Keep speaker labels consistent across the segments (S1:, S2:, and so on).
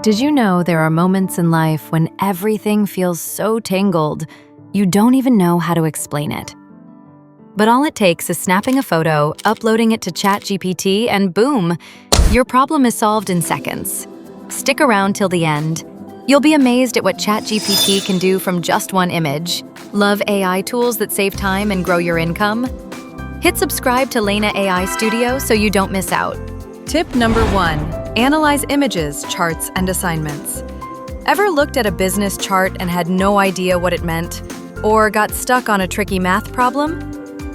S1: Did you know there are moments in life when everything feels so tangled, you don't even know how to explain it? But all it takes is snapping a photo, uploading it to ChatGPT, and boom, your problem is solved in seconds. Stick around till the end. You'll be amazed at what ChatGPT can do from just one image. Love AI tools that save time and grow your income? Hit subscribe to Layna AI Studio so you don't miss out.
S2: Tip number 1. Analyze images, charts, and assignments. Ever looked at a business chart and had no idea what it meant? Or got stuck on a tricky math problem?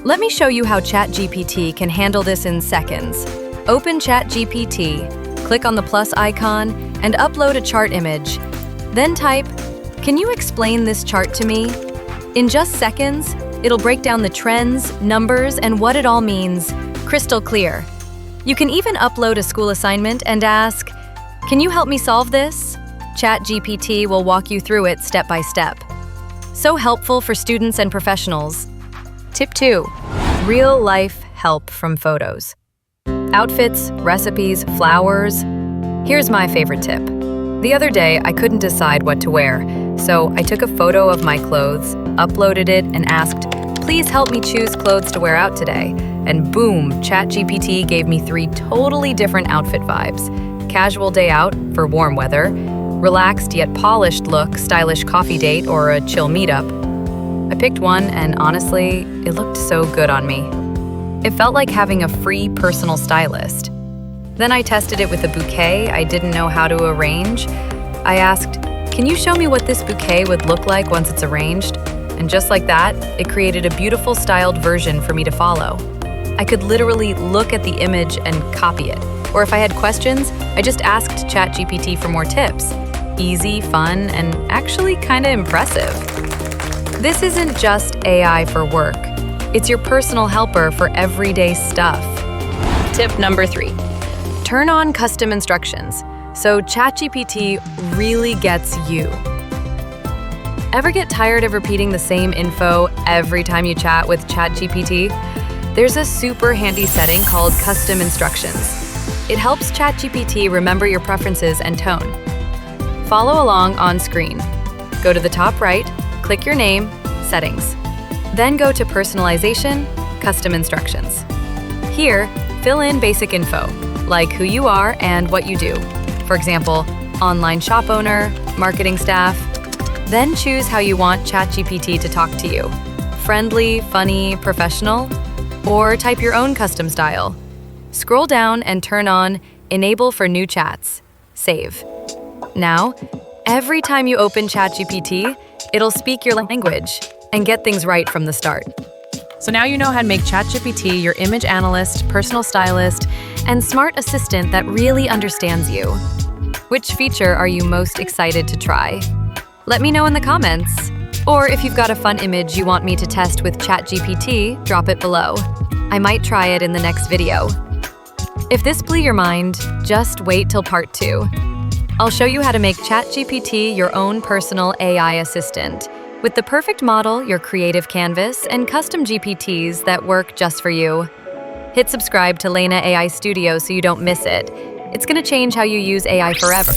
S2: Let me show you how ChatGPT can handle this in seconds. Open ChatGPT, click on the plus icon, and upload a chart image. Then type, "Can you explain this chart to me?" In just seconds, it'll break down the trends, numbers, and what it all means, crystal clear. You can even upload a school assignment and ask, "Can you help me solve this?" ChatGPT will walk you through it step by step. So helpful for students and professionals. Tip 2. Real-life help from photos. Outfits, recipes, flowers. Here's my favorite tip. The other day, I couldn't decide what to wear, so I took a photo of my clothes, uploaded it, and asked, "Please help me choose clothes to wear out today." And boom, ChatGPT gave me 3 totally different outfit vibes. Casual day out for warm weather, relaxed yet polished look, stylish coffee date, or a chill meetup. I picked one and honestly, it looked so good on me. It felt like having a free personal stylist. Then I tested it with a bouquet I didn't know how to arrange. I asked, "Can you show me what this bouquet would look like once it's arranged?" And just like that, it created a beautiful styled version for me to follow. I could literally look at the image and copy it. Or if I had questions, I just asked ChatGPT for more tips. Easy, fun, and actually kinda impressive. This isn't just AI for work. It's your personal helper for everyday stuff. Tip number 3. Turn on custom instructions, so ChatGPT really gets you. Ever get tired of repeating the same info every time you chat with ChatGPT? There's a super handy setting called Custom Instructions. It helps ChatGPT remember your preferences and tone. Follow along on screen. Go to the top right, click your name, Settings. Then go to Personalization, Custom Instructions. Here, fill in basic info, like who you are and what you do. For example, online shop owner, marketing staff. Then choose how you want ChatGPT to talk to you. Friendly, funny, professional, or type your own custom style. Scroll down and turn on Enable for new chats. Save. Now, every time you open ChatGPT, it'll speak your language and get things right from the start. So now you know how to make ChatGPT your image analyst, personal stylist, and smart assistant that really understands you. Which feature are you most excited to try? Let me know in the comments. Or if you've got a fun image you want me to test with ChatGPT, drop it below. I might try it in the next video. If this blew your mind, just wait till part 2. I'll show you how to make ChatGPT your own personal AI assistant, with the perfect model, your creative canvas, and custom GPTs that work just for you. Hit subscribe to Layna AI Studio so you don't miss it. It's gonna change how you use AI forever.